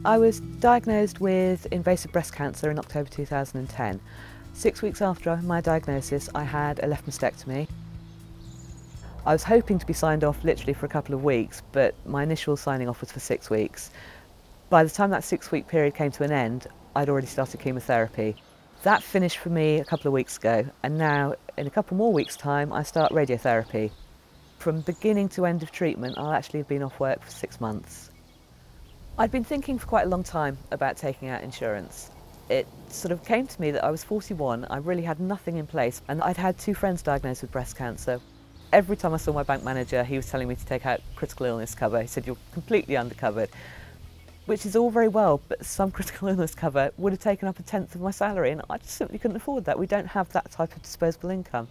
I was diagnosed with invasive breast cancer in October 2010. 6 weeks after my diagnosis, I had a left mastectomy. I was hoping to be signed off literally for a couple of weeks, but my initial signing off was for 6 weeks. By the time that 6-week period came to an end, I'd already started chemotherapy. That finished for me a couple of weeks ago, and now in a couple more weeks' time I start radiotherapy. From beginning to end of treatment, I'll actually have been off work for 6 months. I'd been thinking for quite a long time about taking out insurance. It sort of came to me that I was 41, I really had nothing in place, and I'd had 2 friends diagnosed with breast cancer. Every time I saw my bank manager, he was telling me to take out critical illness cover. He said, "You're completely undercovered," which is all very well, but some critical illness cover would have taken up 1/10 of my salary, and I just simply couldn't afford that. We don't have that type of disposable income.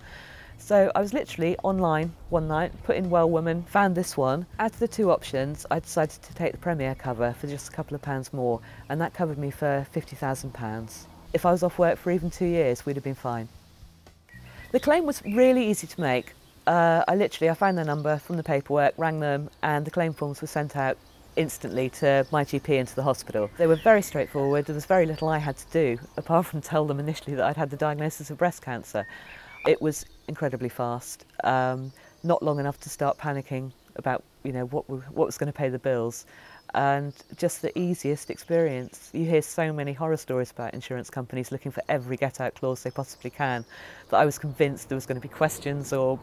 So I was literally online one night, put in Well Woman, found this one. Out of the 2 options, I decided to take the Premier cover for just a couple of pounds more, and that covered me for £50,000. If I was off work for even 2 years, we'd have been fine. The claim was really easy to make. I found their number from the paperwork, rang them, and the claim forms were sent out instantly to my GP and to the hospital. They were very straightforward. There was very little I had to do, apart from tell them initially that I'd had the diagnosis of breast cancer. It was incredibly fast, not long enough to start panicking about what was going to pay the bills, and just the easiest experience. You hear so many horror stories about insurance companies looking for every get-out clause they possibly can, that I was convinced there was going to be questions or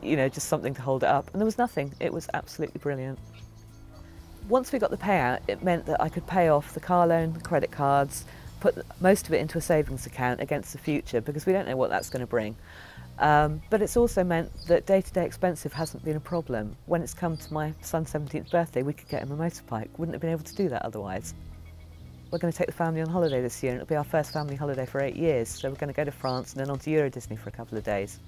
just something to hold it up, and there was nothing. It was absolutely brilliant. Once we got the payout, it meant that I could pay off the car loan, the credit cards, put most of it into a savings account against the future, because we don't know what that's going to bring. But it's also meant that day-to-day expenses hasn't been a problem. When it's come to my son's 17th birthday, we could get him a motorbike. Wouldn't have been able to do that otherwise. We're going to take the family on holiday this year, and it'll be our first family holiday for 8 years. So we're going to go to France and then on to Euro Disney for a couple of days.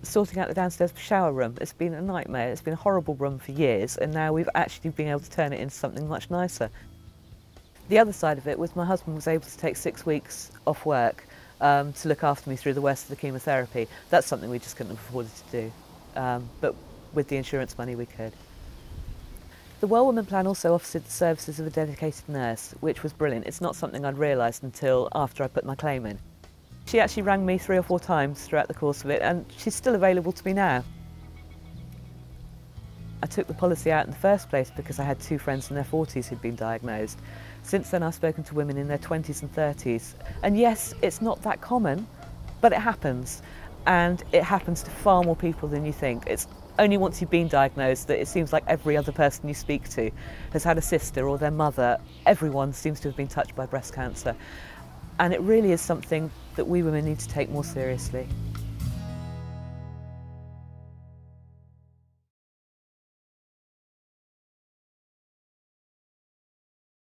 Sorting out the downstairs shower room, it's been a nightmare. It's been a horrible room for years, and now we've actually been able to turn it into something much nicer. The other side of it was my husband was able to take 6 weeks off work to look after me through the worst of the chemotherapy. That's something we just couldn't have afforded to do, but with the insurance money we could. The Well Woman plan also offers the services of a dedicated nurse, which was brilliant. It's not something I'd realised until after I put my claim in. She actually rang me 3 or 4 times throughout the course of it, and she's still available to me now. I took the policy out in the first place because I had 2 friends in their 40s who'd been diagnosed. Since then I've spoken to women in their 20s and 30s. And yes, it's not that common, but it happens. And it happens to far more people than you think. It's only once you've been diagnosed that it seems like every other person you speak to has had a sister or their mother. Everyone seems to have been touched by breast cancer. And it really is something that we women need to take more seriously.